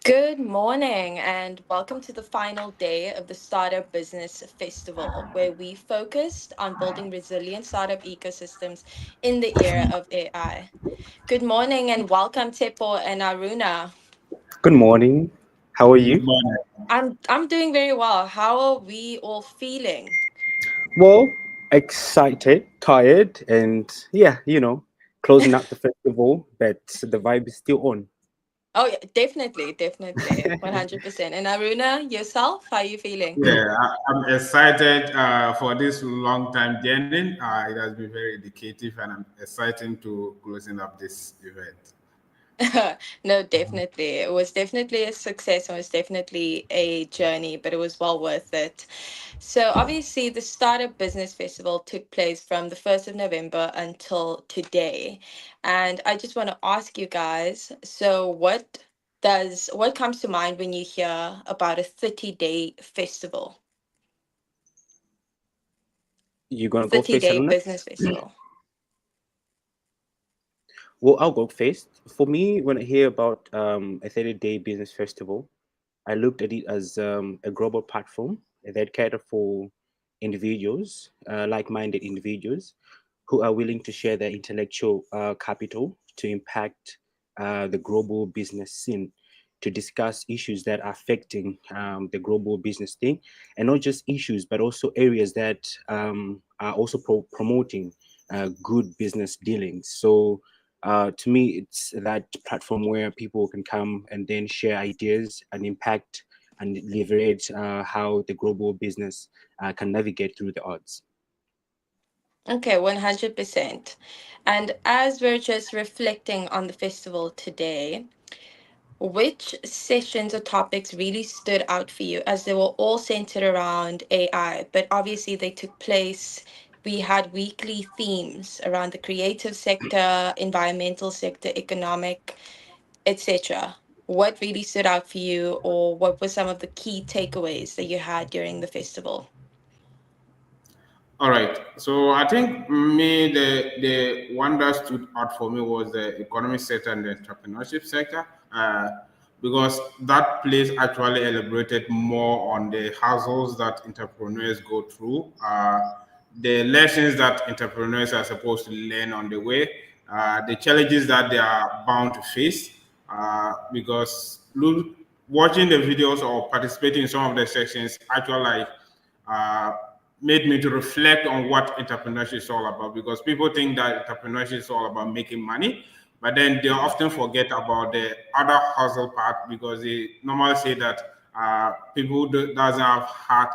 Good morning, and welcome to the final day of the Startup Business Festival, where we focused on building resilient startup ecosystems in the era of AI. Good morning, and welcome, Tepo and Aruna. Good morning. How are Good you? morning. I'm doing very well. How are we all feeling? Well, excited, tired, and closing out the festival, but the vibe is still on. Oh, yeah, definitely, 100%. And Aruna, yourself, how are you feeling? I'm excited for this long time journey. It has been very educative, and I'm excited to closing up this event. No, definitely. It was definitely a success. It was definitely a journey, but it was well worth it. So, obviously, the Startup Business Festival took place from the 1st of November until today. And I just want to ask you guys, so what comes to mind when you hear about a 30-day festival? You gonna go first, 30-day Aluna? business festival. Well, I'll go first. For me, when I hear about a 30-day business festival, I looked at it as a global platform that cater for individuals, like-minded individuals, who are willing to share their intellectual capital to impact the global business scene, to discuss issues that are affecting the global business thing, and not just issues, but also areas that are also promoting good business dealings. So to me, it's that platform where people can come and then share ideas and impact and leverage how the global business can navigate through the odds. Okay, 100%. And as we're just reflecting on the festival today, which sessions or topics really stood out for you as they were all centered around AI, but obviously they took place. We had weekly themes around the creative sector, environmental sector, economic, etc. What really stood out for you, or what were some of the key takeaways that you had during the festival? All right. So I think the one that stood out for me was the economic sector and the entrepreneurship sector, because that place actually elaborated more on the hassles that entrepreneurs go through, the lessons that entrepreneurs are supposed to learn on the way, the challenges that they are bound to face, because watching the videos or participating in some of the sections actually uh, made me to reflect on what entrepreneurship is all about, because people think that entrepreneurship is all about making money, but then they often forget about the other hustle part, because they normally say that people who doesn't have heart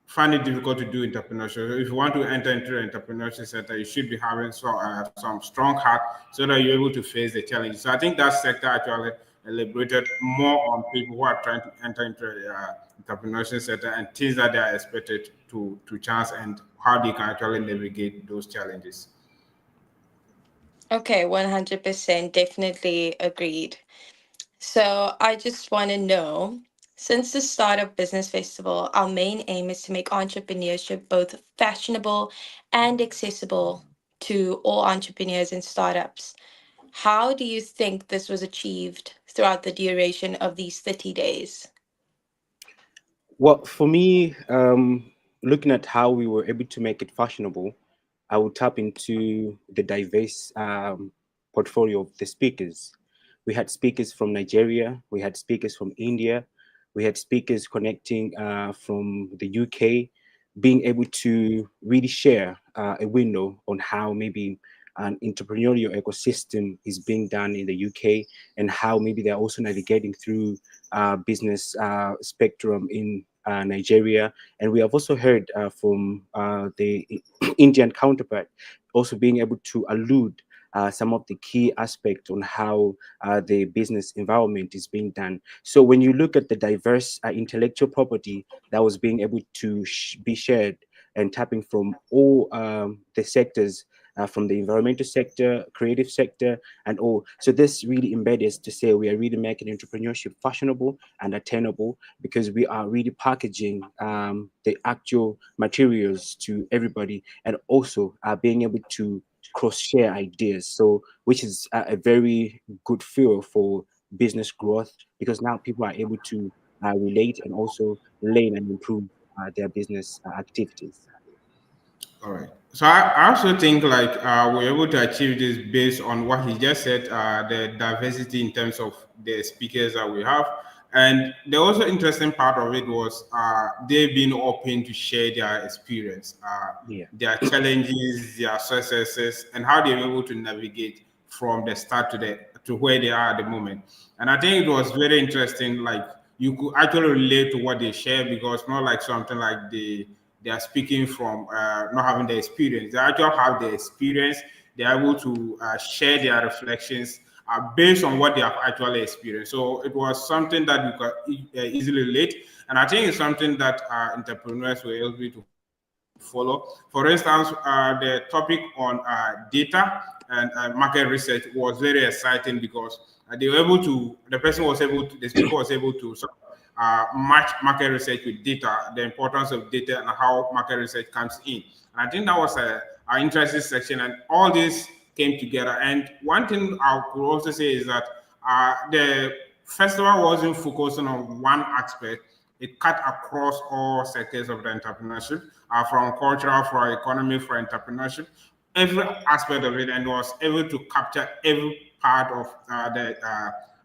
find it difficult to do entrepreneurship. If you want to enter into the entrepreneurship sector, you should be having some strong heart so that you're able to face the challenge. So I think that sector actually elaborated more on people who are trying to enter into the entrepreneurship sector and things that they are expected to chance and how they can actually navigate those challenges. Okay, 100% definitely agreed. So I just want to know, since the start of Business Festival, our main aim is to make entrepreneurship both fashionable and accessible to all entrepreneurs and startups. How do you think this was achieved throughout the duration of these 30 days? Well, for me, looking at how we were able to make it fashionable, I would tap into the diverse portfolio of the speakers. We had speakers from Nigeria, we had speakers from India, we had speakers connecting from the UK, being able to really share a window on how maybe an entrepreneurial ecosystem is being done in the UK, and how maybe they're also navigating through business spectrum in Nigeria. And we have also heard from the Indian counterpart also being able to allude some of the key aspects on how the business environment is being done. So when you look at the diverse intellectual property that was being able to be shared and tapping from all the sectors, from the environmental sector, creative sector, and all. So this really embeds to say we are really making entrepreneurship fashionable and attainable, because we are really packaging the actual materials to everybody, and also being able to cross share ideas. So which is a very good feel for business growth, because now people are able to relate and also learn and improve their business activities. All right. So I also think like we're able to achieve this based on what he just said, the diversity in terms of the speakers that we have. And the also interesting part of it was they being open to share their experience, Yeah. their challenges, their successes, and how they're able to navigate from the start to where they are at the moment. And I think it was very interesting. Like you could actually relate to what they share because not like something like they are speaking from not having the experience. They actually have the experience. They are able to share their reflections based on what they have actually experienced. So it was something that you could easily relate. And I think it's something that entrepreneurs were able to follow. For instance, the topic on data and market research was very exciting because they were able to, the speaker was able to sort of, match market research with data, the importance of data and how market research comes in. And I think that was an interesting section, and all this came together. And one thing I could also say is that the festival wasn't focusing on one aspect. It cut across all sectors of the entrepreneurship, from cultural, for economy, for entrepreneurship, every aspect of it, and was able to capture every part of the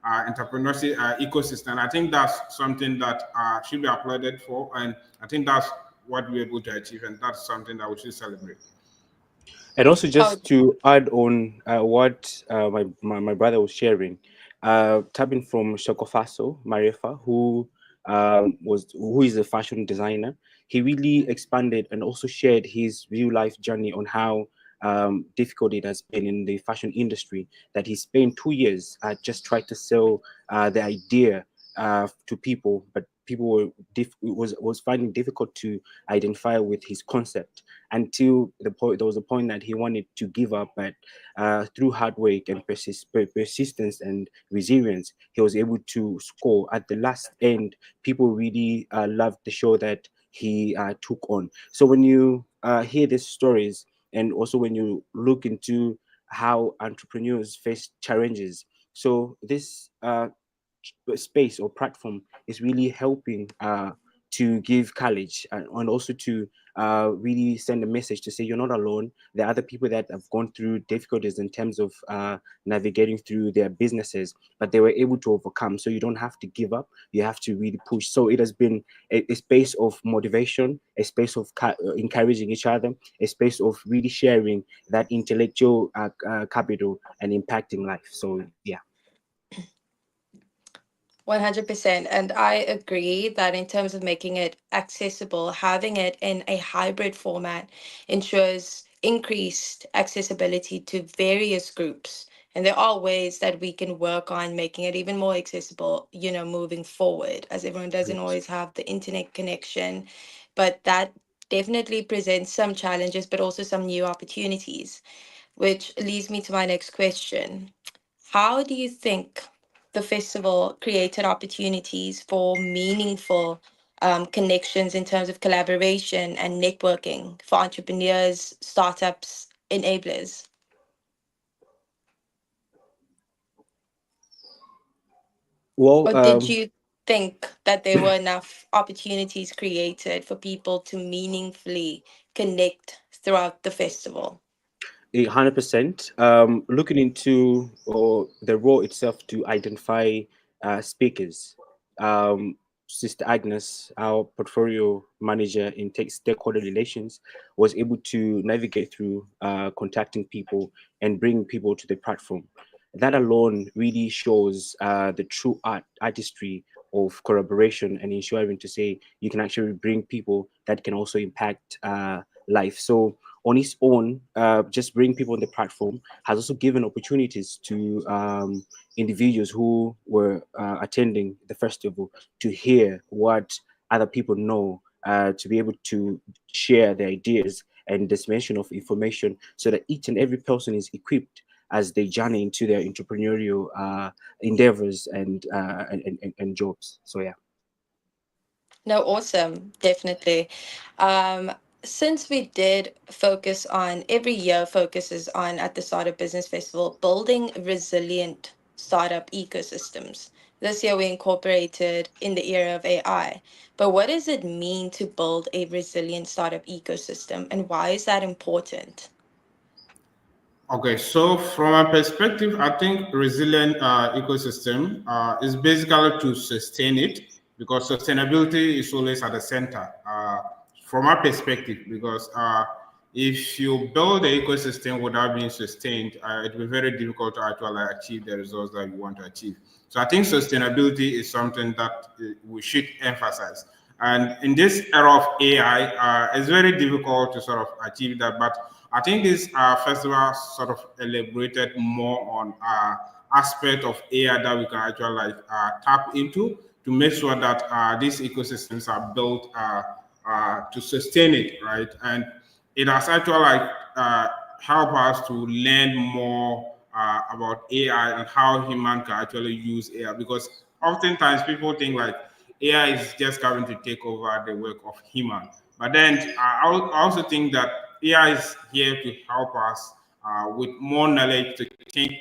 entrepreneurship ecosystem. I think that's something that should be applauded for, and I think that's what we're able to achieve, and that's something that we should celebrate. And also, Oh, just to add on what my brother was sharing, tapping from Shokofaso Marefa, who is a fashion designer, he really expanded and also shared his real life journey on how difficult it has been in the fashion industry. That he spent 2 years just trying to sell the idea to people, but people was finding difficult to identify with his concept, until the point there was a point that he wanted to give up, but through hard work and persistence and resilience, he was able to score at the last end. People really loved the show that he took on. So when you hear these stories, and also when you look into how entrepreneurs face challenges, so this space or platform is really helping to give courage, and also to really send a message to say you're not alone. There are other people that have gone through difficulties in terms of navigating through their businesses, but they were able to overcome. So you don't have to give up. You have to really push. So it has been a space of motivation, a space of encouraging each other, a space of really sharing that intellectual capital and impacting life. So yeah. 100%. And I agree that in terms of making it accessible, having it in a hybrid format ensures increased accessibility to various groups. And there are ways that we can work on making it even more accessible, moving forward, as everyone doesn't Yes. always have the internet connection. But that definitely presents some challenges, but also some new opportunities, which leads me to my next question. How do you think the festival created opportunities for meaningful connections in terms of collaboration and networking for entrepreneurs, startups, enablers? Well, Or did you think that there were enough opportunities created for people to meaningfully connect throughout the festival? 100%. Looking into or the role itself to identify speakers. Um, Sister Agnes, our portfolio manager in stakeholder relations, was able to navigate through contacting people and bringing people to the platform. That alone really shows the true artistry of collaboration, and ensuring to say you can actually bring people that can also impact life. So on its own, just bring people on the platform has also given opportunities to individuals who were attending the festival to hear what other people know, to be able to share their ideas and dissemination of information, so that each and every person is equipped as they journey into their entrepreneurial endeavors and jobs. So yeah. No, awesome. Definitely. Um, since we did every year focuses on at the start of business festival, building resilient startup ecosystems. This year we incorporated in the era of AI. But what does it mean to build a resilient startup ecosystem, and why is that important? Okay, so from a perspective, I think resilient ecosystem is basically to sustain it, because sustainability is always at the center. From our perspective, because if you build the ecosystem without being sustained, it will be very difficult to actually achieve the results that you want to achieve. So I think sustainability is something that we should emphasize. And in this era of AI, it's very difficult to sort of achieve that. But I think this festival sort of elaborated more on aspect of AI that we can actually like tap into to make sure that these ecosystems are built to sustain it, right? And it has actually like help us to learn more about AI and how human can actually use AI, because oftentimes people think like AI is just going to take over the work of human. But then I also think that AI is here to help us with more knowledge to think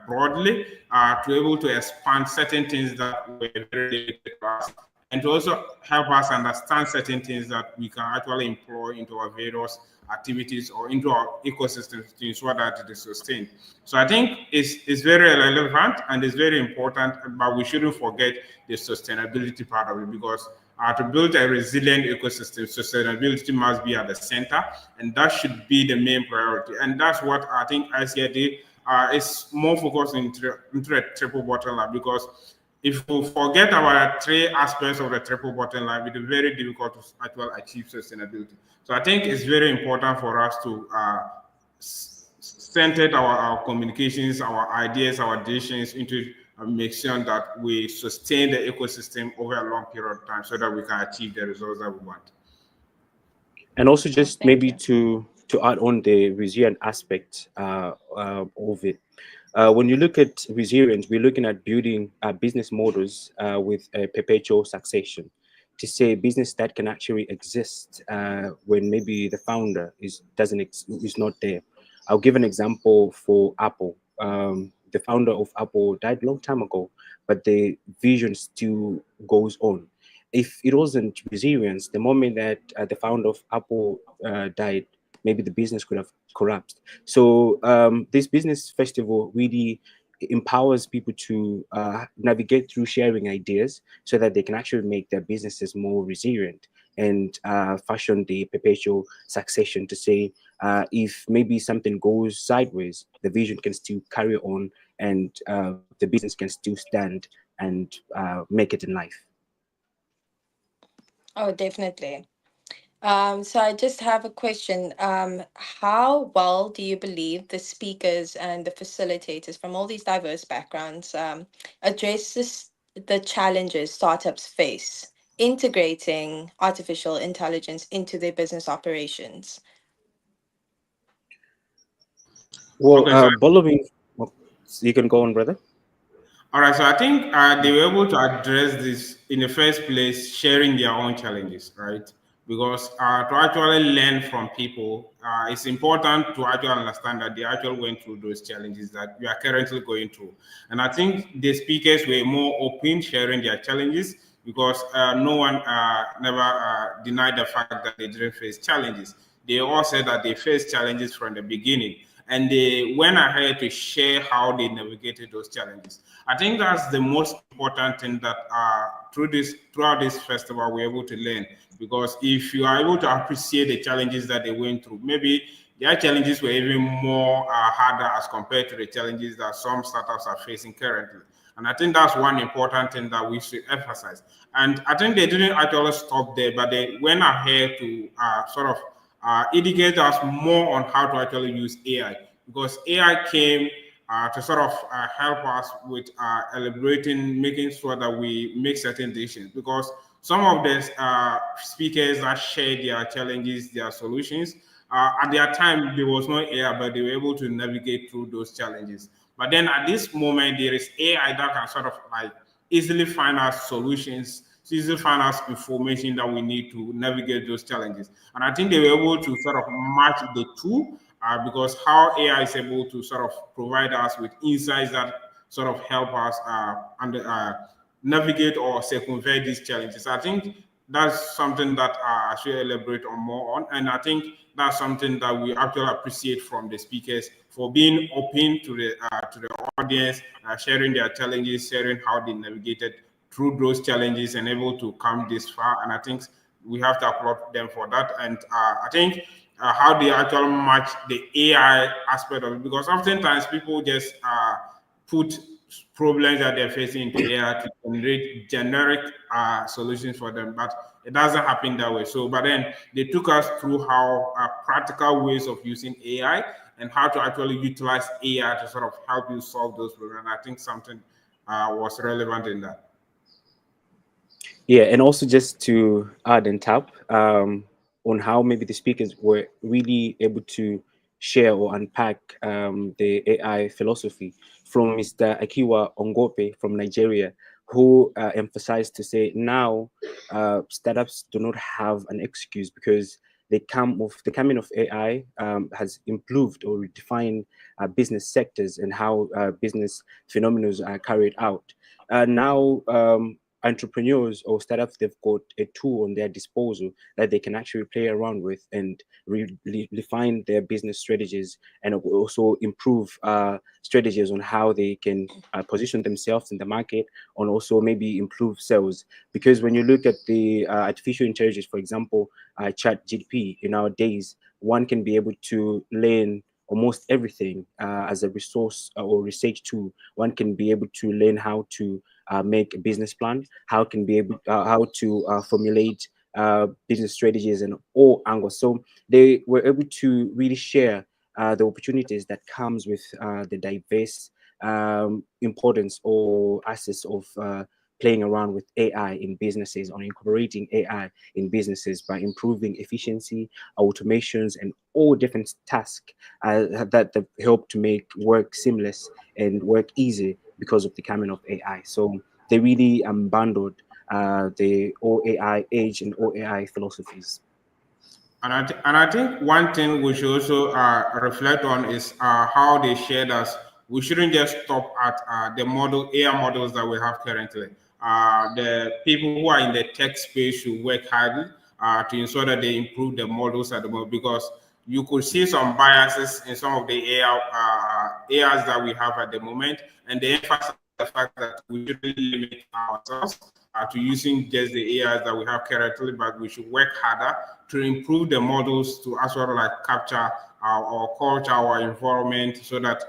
broadly, to able to expand certain things that were very limited to us, and to also help us understand certain things that we can actually employ into our various activities or into our ecosystems to ensure that it is sustained. So I think it's very relevant and it's very important, but we shouldn't forget the sustainability part of it, because to build a resilient ecosystem, sustainability must be at the center, and that should be the main priority. And that's what I think ICID is more focused into a triple bottom line, because if we forget about three aspects of the triple bottom line, it will be very difficult to actually achieve sustainability. So I think it's very important for us to center our communications, our ideas, our decisions into make sure that we sustain the ecosystem over a long period of time so that we can achieve the results that we want. And also Oh, just thank maybe you. to add on the resilient aspect of it. When you look at resilience, we're looking at building business models with a perpetual succession, to say business that can actually exist when maybe the founder is not there. I'll give an example for Apple. The founder of Apple died a long time ago, but the vision still goes on. If it wasn't resilience, the moment that the founder of Apple died, maybe the business could have collapsed. So this business festival really empowers people to navigate through sharing ideas so that they can actually make their businesses more resilient and fashion the perpetual succession, to say if maybe something goes sideways, the vision can still carry on, and the business can still stand and make it in life. Oh, definitely. So I just have a question. How well do you believe the speakers and the facilitators from all these diverse backgrounds address the challenges startups face integrating artificial intelligence into their business operations? Well, Okay, so following, well, you can go on, brother. all right, so I think they were able to address this in the first place, sharing their own challenges, right? Because to actually learn from people, it's important to actually understand that they actually went through those challenges that we are currently going through. And I think the speakers were more open sharing their challenges, because no one never denied the fact that they didn't face challenges. They all said that they faced challenges from the beginning, and they went ahead to share how they navigated those challenges. I think that's the most important thing that throughout this festival we're able to learn, because if you are able to appreciate the challenges that they went through, maybe their challenges were even more harder as compared to the challenges that some startups are facing currently. And I think that's one important thing that we should emphasize. And I think they didn't actually stop there, but they went ahead to sort of educate us more on how to actually use AI, because AI came to sort of help us with elaborating, making sure that we make certain decisions. Because some of the speakers that shared their challenges, their solutions, at their time there was no AI, but they were able to navigate through those challenges. But then at this moment, there is AI that can sort of like easily find us solutions, easily find us information that we need to navigate those challenges. And I think they were able to sort of match the two, because how AI is able to sort of provide us with insights that sort of help us navigate or circumvent these challenges. I think that's something that I should elaborate on more on, and I think that's something that we actually appreciate from the speakers for being open to the audience, sharing their challenges, sharing how they navigated through those challenges and able to come this far. And I think we have to applaud them for that. And I think how they actually match the AI aspect of it, because oftentimes people just put problems that they're facing into AI to generate generic solutions for them, but it doesn't happen that way. So, but then they took us through how practical ways of using AI and how to actually utilize AI to sort of help you solve those problems. And I think something was relevant in that. Yeah, and also just to add and tap on how maybe the speakers were really able to share or unpack the AI philosophy from Mr. Akiwa Ongope from Nigeria, who emphasized to say now startups do not have an excuse because the coming of AI has improved or redefined business sectors and how business phenomena are carried out. Now entrepreneurs or startups, they've got a tool on their disposal that they can actually play around with and refine their business strategies and also improve strategies on how they can position themselves in the market and also maybe improve sales. Because when you look at the artificial intelligence, for example, chat GDP in our days, one can be able to learn almost everything as a resource or research tool. One can be able to learn how to make a business plan, how to formulate business strategies and all angles. So they were able to really share the opportunities that comes with the diverse importance or access of playing around with AI in businesses or incorporating AI in businesses by improving efficiency, automations, and all different tasks that help to make work seamless and work easy because of the coming of AI. So they really bundled the OAI age and OAI philosophies. And I think one thing we should also reflect on is how they shared us. We shouldn't just stop at the AI models that we have currently. The people who are in the tech space should work hard to ensure that they improve the models at the moment, because you could see some biases in some of the AIs that we have at the moment, and they emphasize the fact that we shouldn't limit ourselves to using just the AIs that we have currently, but we should work harder to improve the models to as well like capture our culture, our environment, so that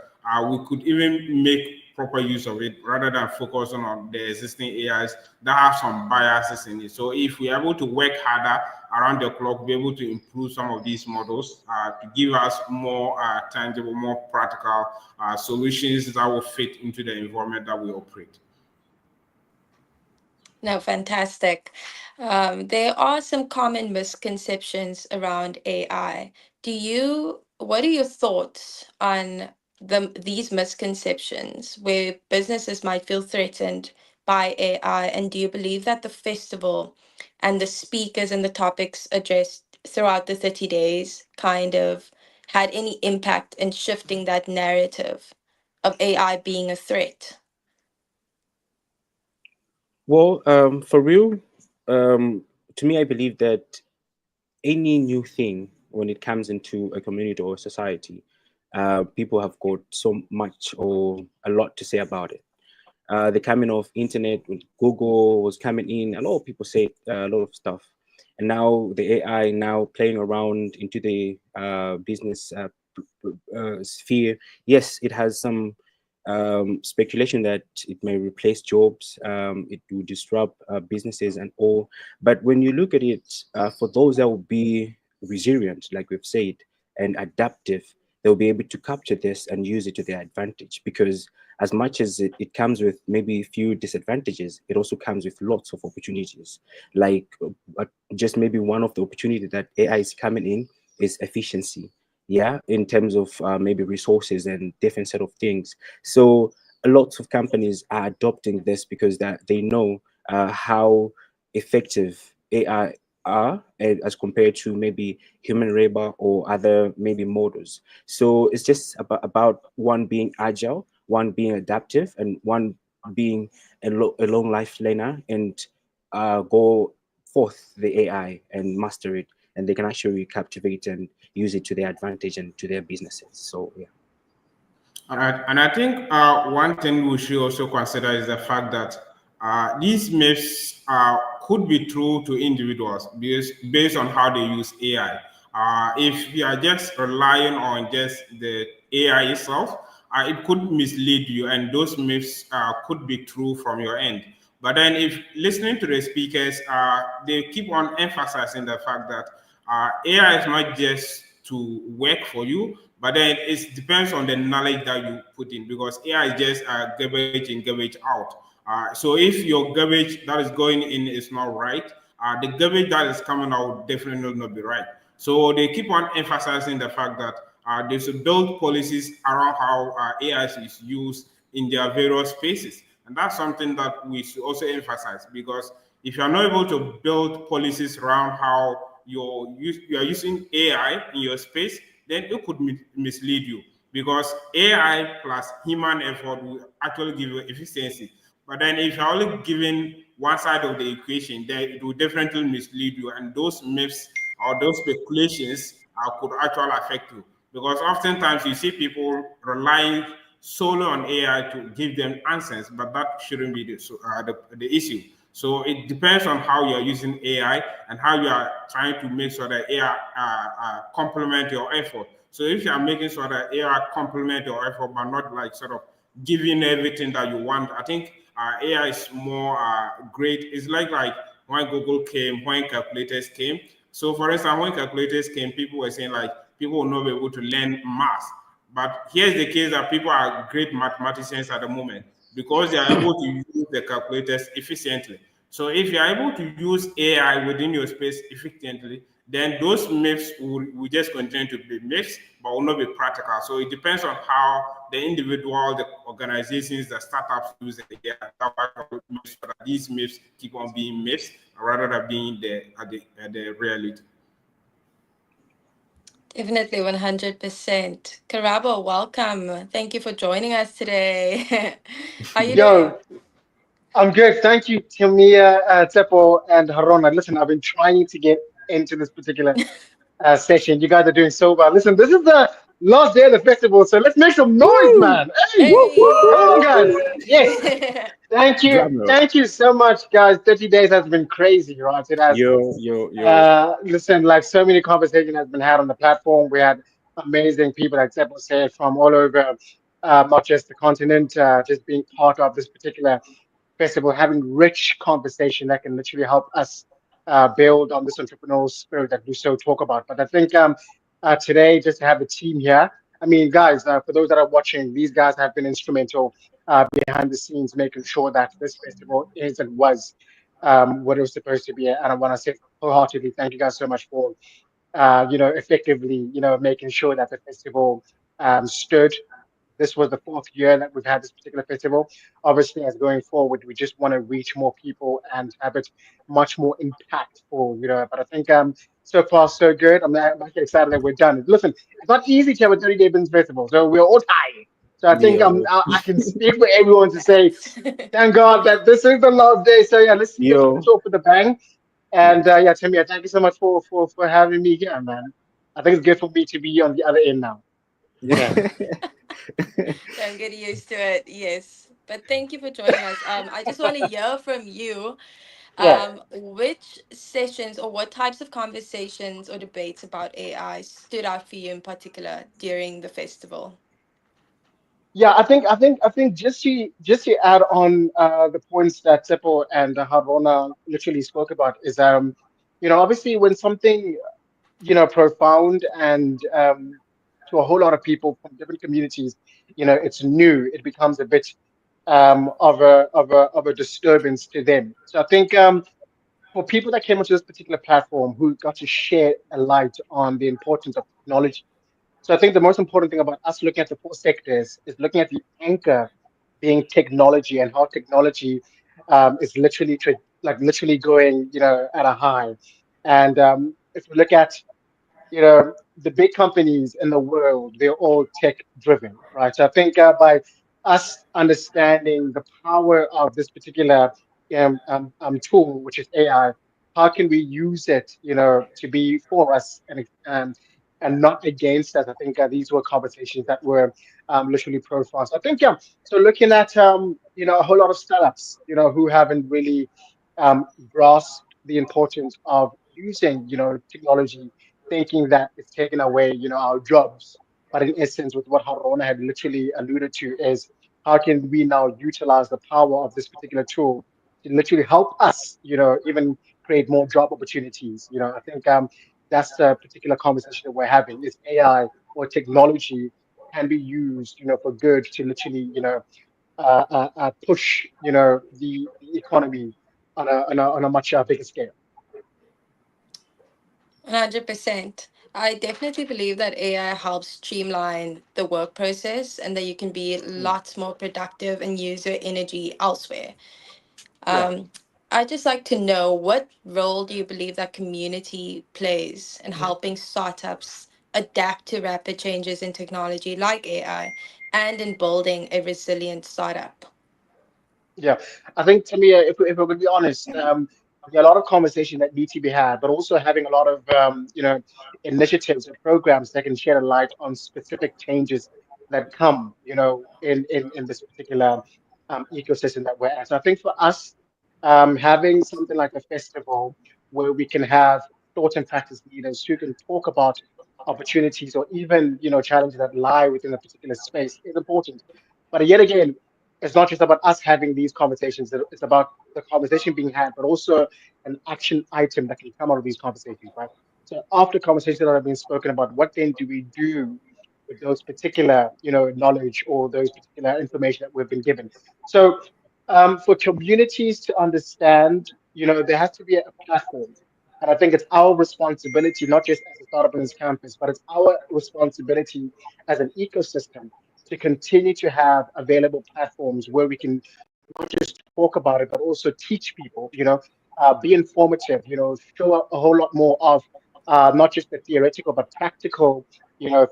we could even make proper use of it rather than focusing on the existing AIs that have some biases in it. So if we're able to work harder around the clock, be able to improve some of these models to give us more tangible, more practical solutions that will fit into the environment that we operate. No, fantastic. There are some common misconceptions around AI. What are your thoughts on these misconceptions where businesses might feel threatened by AI? And do you believe that the festival and the speakers and the topics addressed throughout the 30 days kind of had any impact in shifting that narrative of AI being a threat? Well, for real, to me, I believe that any new thing when it comes into a community or society, people have got so much or a lot to say about it. The coming of internet when Google was coming in, a lot of people say a lot of stuff, and now the AI now playing around into the business sphere. Yes, it has some speculation that it may replace jobs, it will disrupt businesses and all. But when you look at it, for those that will be resilient, like we've said, and adaptive, they'll be able to capture this and use it to their advantage. Because as much as it comes with maybe a few disadvantages, it also comes with lots of opportunities. Like just maybe one of the opportunities that AI is coming in is efficiency, yeah, in terms of maybe resources and different set of things. So lots of companies are adopting this because that they know how effective AI are as compared to maybe human labor or other maybe models. So it's just about one being agile, one being adaptive and one being a long life learner, and go forth the AI and master it, and they can actually captivate and use it to their advantage and to their businesses. So yeah. All right, and I think one thing we should also consider is the fact that these myths could be true to individuals based on how they use AI. If you are just relying on just the AI itself, it could mislead you, and those myths could be true from your end. But then, if listening to the speakers, they keep on emphasizing the fact that AI is not just to work for you, but then it depends on the knowledge that you put in, because AI is just garbage in, garbage out. So if your garbage that is going in is not right, the garbage that is coming out definitely will not be right. So they keep on emphasizing the fact that they should build policies around how AI is used in their various spaces. And that's something that we should also emphasize, because if you're not able to build policies around how you are using AI in your space, then it could mislead you, because AI plus human effort will actually give you efficiency. But then if you're only giving one side of the equation, then it will definitely mislead you, and those myths or those speculations could actually affect you. Because oftentimes you see people relying solely on AI to give them answers, but that shouldn't be the issue. So it depends on how you're using AI and how you are trying to make sure that AI complement your effort. So if you are making sure that AI complement your effort, but not like sort of giving everything that you want, I think AI is more great. It's like when Google came, when calculators came. So for instance, when calculators came, people were saying like people will not be able to learn math. But here's the case that people are great mathematicians at the moment because they are able to use the calculators efficiently. So if you are able to use AI within your space efficiently, then those myths will just continue to be myths, but will not be practical. So it depends on how the individual, the organizations, the startups use the AI. That will make sure that these myths keep on being myths rather than being the reality. Definitely 100%. Karabo, welcome. Thank you for joining us today. How you doing? Yo, I'm good. Thank you, Timia, Tepo, and Harona. Listen, I've been trying to get into this particular session. You guys are doing so well. Listen, this is the last day of the festival, so let's make some noise, Woo! man. Hey, Woo, woo, come on, woo, guys. woo. Yes. Hey! Thank you. Drum roll. Thank you so much, guys. 30 days has been crazy, right? It has. Yo. Listen, like so many conversation has been had on the platform. We had amazing people, like Tepo said, from all over, not just the continent, just being part of this particular festival, having rich conversation that can literally help us build on this entrepreneurial spirit that we so talk about. But I think today, just to have the team here, I mean, guys, for those that are watching, these guys have been instrumental behind the scenes, making sure that this festival is and was what it was supposed to be. And I want to say wholeheartedly, thank you guys so much for, effectively, making sure that the festival stood. This was the fourth year that we've had this particular festival. Obviously, as going forward, we just want to reach more people and have it much more impactful, But I think so far so good. I'm actually excited that we're done. Listen, it's not easy to have a 30-day business festival, so we're all tired. So I think Yo. I can speak for everyone to say, Congrats. thank God that this is the last day. So yeah, let's Yo. finish off with a bang. Yeah. And yeah, Timmy, thank you so much for having me here, man. I think it's good for me to be on the other end now. Yeah. Don't get used to it. Yes. But thank you for joining us. I just want to hear from you. Yeah. Which sessions or what types of conversations or debates about AI stood out for you in particular during the festival? Yeah, I think just to add on the points that Seppo and Harona literally spoke about is obviously when something profound and to a whole lot of people from different communities, it's new, it becomes a bit of a disturbance to them. So I think for people that came onto this particular platform who got to share a light on the importance of technology. So I think the most important thing about us looking at the four sectors is looking at the anchor being technology and how technology is literally going, at a high. And if we look at, the big companies in the world, they're all tech driven, right? So I think by us understanding the power of this particular tool, which is AI. How can we use it, to be for us and not against us? I think these were conversations that were literally profound. So I think, yeah. So looking at a whole lot of startups, who haven't really grasped the importance of using, technology, thinking that it's taken away, our jobs. But in essence, with what Harona had literally alluded to is how can we now utilize the power of this particular tool to literally help us, even create more job opportunities. I think that's the particular conversation that we're having. Is AI or technology can be used, for good to literally, push, the economy on a much bigger scale. 100%. I definitely believe that AI helps streamline the work process and that you can be Mm. lots more productive and use your energy elsewhere. Yeah. Um, I'd just like to know, what role do you believe that community plays in helping startups adapt to rapid changes in technology like AI and in building a resilient startup? Yeah, I think to me, if we're going to be honest, there are a lot of conversation that need to be had, but also having a lot of initiatives or programs that can shed a light on specific changes that come, in this particular ecosystem that we're at. So I think for us, having something like a festival where we can have thought and practice leaders who can talk about opportunities or even challenges that lie within a particular space is important. But yet again, it's not just about us having these conversations. It's about the conversation being had, but also an action item that can come out of these conversations, right? So after conversations that have been spoken about, what then do we do with those particular, knowledge or those particular information that we've been given? So for communities to understand, there has to be a platform. And I think it's our responsibility, not just as a startup in this campus, but it's our responsibility as an ecosystem to continue to have available platforms where we can not just talk about it, but also teach people, be informative, show a whole lot more of not just the theoretical, but practical,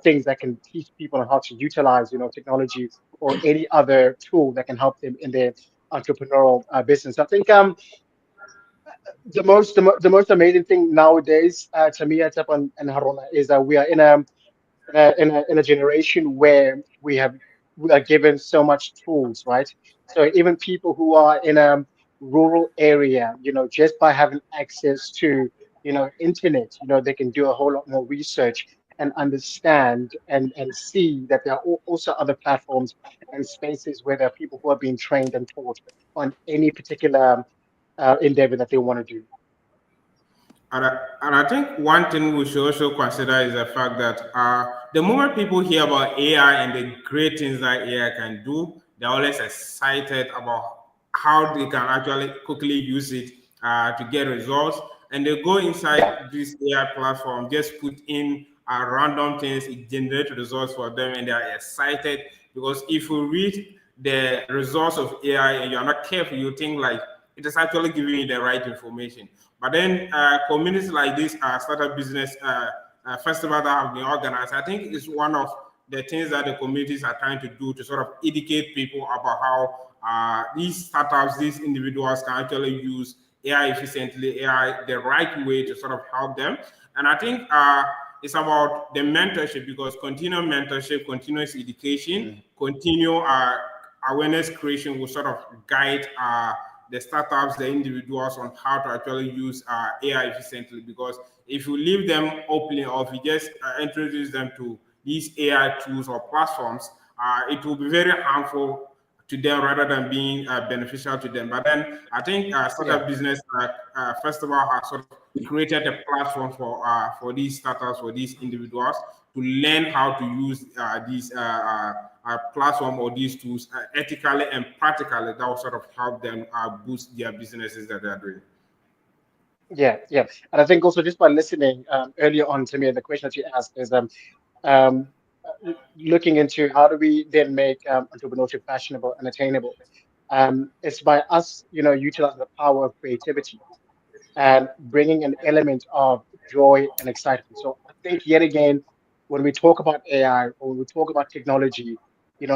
things that can teach people on how to utilize, technology or any other tool that can help them in their entrepreneurial business. I think the most amazing thing nowadays, to me, Atapan and Haruna, is that we are in a generation where we are given so much tools, right? So even people who are in a rural area, just by having access to internet, they can do a whole lot more research and understand and see that there are also other platforms and spaces where there are people who are being trained and taught on any particular endeavor that they want to do. And I think one thing we should also consider is the fact that the moment people hear about AI and the great things that AI can do, they're always excited about how they can actually quickly use it to get results. And they go inside this AI platform, just put in random things, it generates results for them, and they are excited because if you read the results of AI and you're not careful, you think like it is actually giving you the right information. But then communities like this startup business festival that have been organized, I think is one of the things that the communities are trying to do to sort of educate people about how these startups, these individuals can actually use AI efficiently, AI the right way to sort of help them. And I think it's about the mentorship because continual mentorship, continuous education, continue awareness creation will sort of guide the startups, the individuals on how to actually use AI efficiently. Because if you leave them openly or if you just introduce them to these AI tools or platforms, it will be very harmful to them rather than being beneficial to them. But then I think Yeah. Startup Business Festival has sort of created a platform for these startups, for these individuals to learn how to use these platform or these tools ethically and practically. That will sort of help them boost their businesses that they're doing. Yeah, yeah. And I think also just by listening earlier on to me, the question that you asked is um, looking into how do we then make entrepreneurship fashionable and attainable. It's by us, utilizing the power of creativity and bringing an element of joy and excitement. So I think yet again, when we talk about AI or when we talk about technology,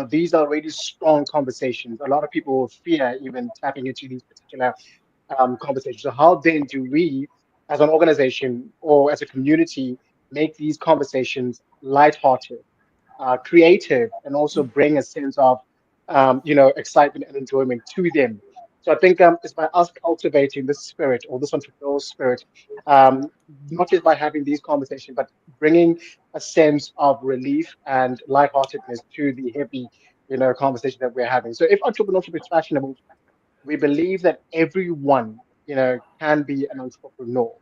These are really strong conversations. A lot of people fear even tapping into these particular conversations. So how then do we, as an organization or as a community, make these conversations lighthearted, creative, and also bring a sense of, excitement and enjoyment to them? So I think it's by us cultivating this spirit or this entrepreneurial spirit, um, not just by having these conversations, but bringing a sense of relief and lightheartedness to the heavy, conversation that we're having. So if entrepreneurship is fashionable, we believe that everyone, can be an entrepreneur.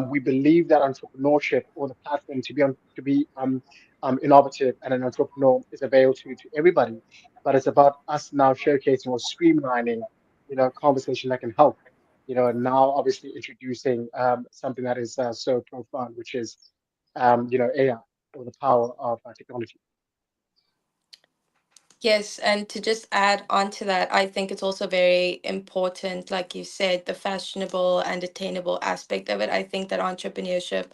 We believe that entrepreneurship or the platform to be innovative and an entrepreneur is available to everybody. But it's about us now showcasing or streamlining, conversation that can help. And now obviously introducing something that is so profound, which is AI or the power of technology. Yes, and to just add on to that, I think it's also very important, like you said, the fashionable and attainable aspect of it. I think that entrepreneurship,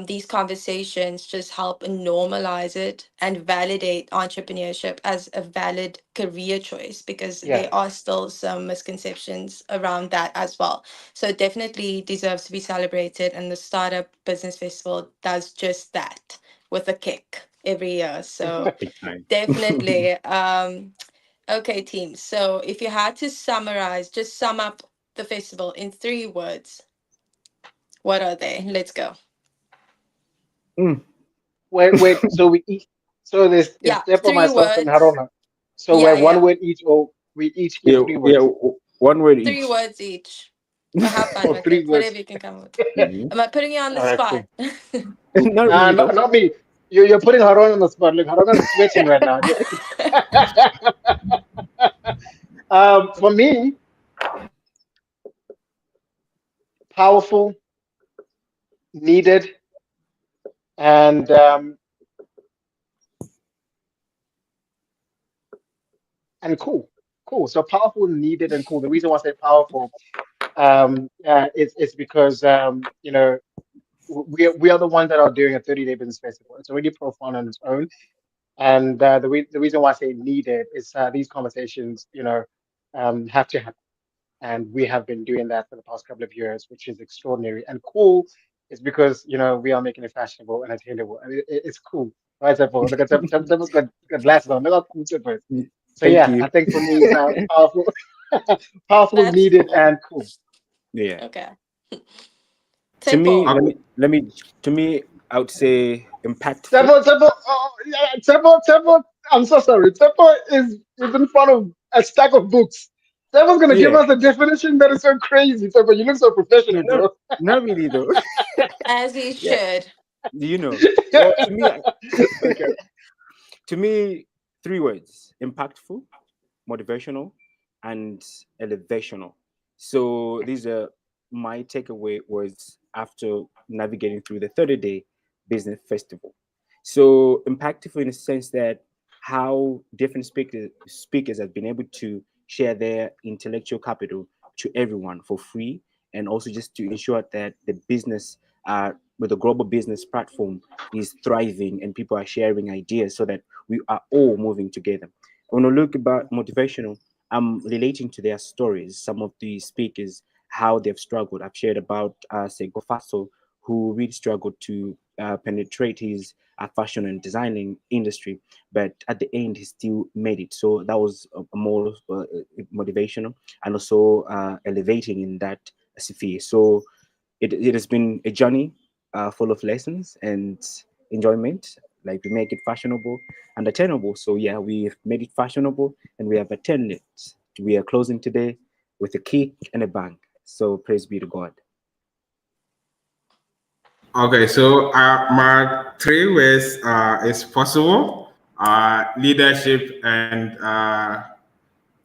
these conversations just help normalize it and validate entrepreneurship as a valid career choice, because Yeah. there are still some misconceptions around that as well. So it definitely deserves to be celebrated, and the Startup Business Festival does just that with a kick every year. So Big time. definitely. Okay, team. So if you had to summarize, just sum up the festival in 3 words, what are they? Let's go. Mm. Wait. So we each. So there's it's Yeah, Steph, three myself, and words. Harona. So we're Yeah, one yeah. word each, or we each give Yeah, three yeah. words, 1 word Three each. words each. But have fun or with three it. words. Whatever you can come up with. Mhm. Am I putting you on the All right, spot? cool. Not Nah, really though. not me. You're putting Harona on the spot. Look, Harona's sweating right now. For me, powerful, needed, and cool. Cool. So powerful, needed, and cool. The reason why I say powerful, is because we are the ones that are doing a 30-day business festival. It's already profound on its own. And the reason why I say needed is these conversations, have to happen. And we have been doing that for the past couple of years, which is extraordinary. And cool is because, we are making it fashionable and attainable. I mean, it's cool. Right, Tefo? Look at Tefo's got glasses on. Look how cool Tefo is. Mm. So Thank yeah, I you. think for me it's powerful, powerful, That's needed, cool. and cool. Yeah. Okay. To me, Temple. let me. To me, I would say impactful. Tefo, oh, yeah, Tefo, I'm so sorry. Tefo is in front of a stack of books. Tefo's gonna give Yeah. us a definition that is so crazy. Tefo, you look so No, professional, no, bro. not really though. As he Yeah. should. Well, to me, okay. To me, 3 words: impactful, motivational, and elevational. So these are my takeaway words after navigating through the 30-day business festival. So impactful in the sense that how different speakers have been able to share their intellectual capital to everyone for free, and also just to ensure that the business with the global business platform is thriving and people are sharing ideas so that we are all moving together. When I look about motivational, I'm relating to their stories. Some of the speakers, how they've struggled. I've shared about Sego Faso, who really struggled to penetrate his fashion and designing industry, but at the end he still made it. So that was a more motivational and also elevating in that sphere. So it has been a journey full of lessons and enjoyment. Like we make it fashionable and attainable. So yeah, we've made it fashionable and we have attained it. We are closing today with a kick and a bang. So praise be to God. Okay, so my 3 ways is possible, leadership, and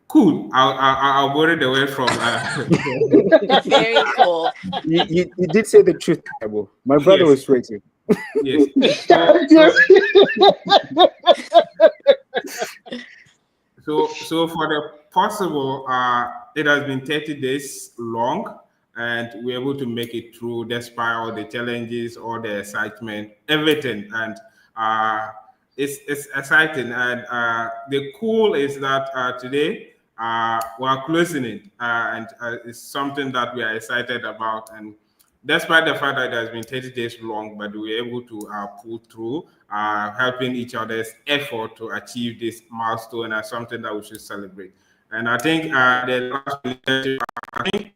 cool. I'll borrow the word from Very cool. You did say the truth, Tabo. My brother yes, was waiting. yes. Yes. So for the possible, it has been 30 days long, and we're able to make it through despite all the challenges, all the excitement, everything. And uh, it's exciting, and the cool is that today we are closing it, and it's something that we are excited about. And despite the fact that it has been 30 days long, but we were able to pull through, helping each other's effort to achieve this milestone, and something that we should celebrate. And I think the last leadership, I think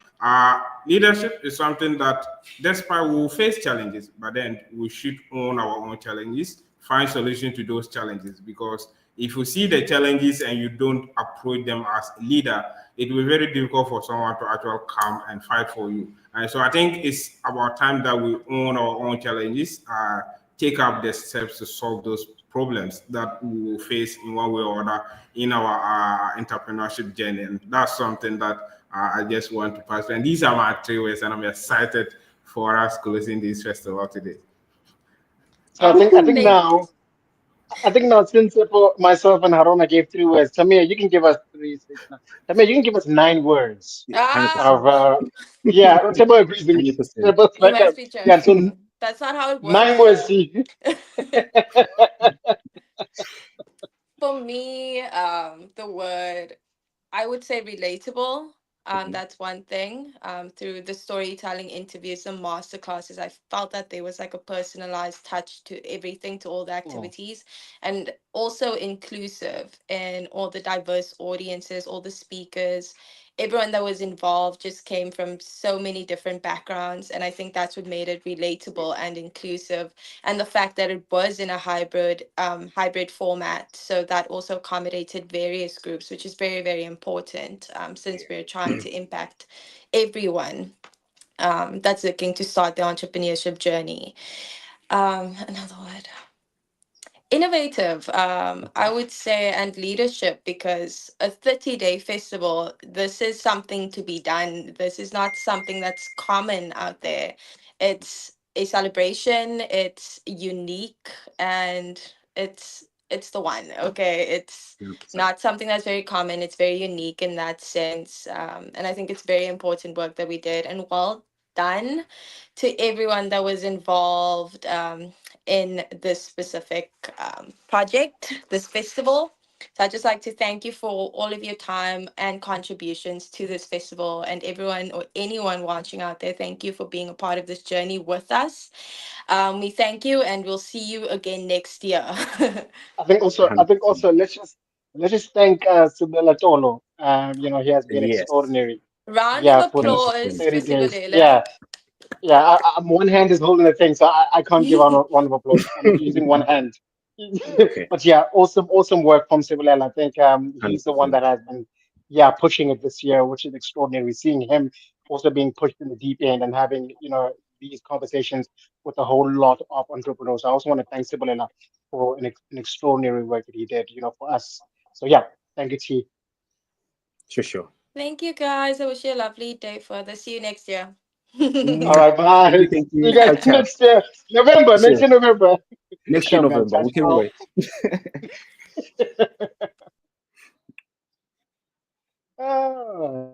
leadership is something that, despite we will face challenges, but then we should own our own challenges, find solutions to those challenges. Because if you see the challenges and you don't approach them as a leader, it will be very difficult for someone to actually come and fight for you. And so I think it's about time that we own our own challenges, take up the steps to solve those problems that we will face in one way or other in our entrepreneurship journey. And that's something that I just want to pass. And these are my 3 words, and I'm excited for us closing this festival today. So Thank I think now since myself and Haruna gave 3 words, Tamir, you can give us three, six, nine. Tamir, you can give us 9 words Hundred ah percent. of yeah. Tamir agrees with me. 100%. Tamir, you like, must be yeah, so joking. That's not how it works 9 words. though. See, For me, the word I would say relatable. Mhm. That's one thing. Through the storytelling interviews and master classes, I felt that there was like a personalized touch to everything, to all the oh, activities, and also inclusive in all the diverse audiences, all the speakers, everyone that was involved just came from so many different backgrounds. And I think that's what made it relatable and inclusive, and the fact that it was in a hybrid format, so that also accommodated various groups, which is very very important, since we're trying to impact everyone that's looking to start the entrepreneurship journey. Another word, innovative, I would say, and leadership, because a 30-day festival, this is something to be done. This is not something that's common out there. It's a celebration, it's unique, and it's the one. Okay, it's 100%. not something that's very common. It's very unique in that sense, and I think it's very important work that we did, and well done to everyone that was involved in this specific project, this festival. So I'd just like to thank you for all of your time and contributions to this festival, and everyone or anyone watching out there. Thank you for being a part of this journey with us. We thank you, and we'll see you again next year. I think 100%. also let's just thank Subela Tolo. He has been Yes. extraordinary. Round of Yeah, for this 100%. applause for 30 days. Sibulele. Yeah, yeah. One hand is holding the thing, so I can't give a round of applause. I'm using one hand. Okay. But yeah, awesome work from Sibyl. I think he's the one 100%. that has been, yeah, pushing it this year, which is extraordinary. Seeing him also being pushed in the deep end and having, these conversations with a whole lot of entrepreneurs. I also want to thank Sibyl for an extraordinary work that he did, for us. So yeah, thank you, T. Sure, sure. Thank you guys. I wish you a lovely day further. See you next year. All Mwah. right, bye. Thank See you you. guys Ciao, ciao. next year, November, next Sure. year, November. Next year, Sure, man. November. Ciao, We can ciao. wait. Ah.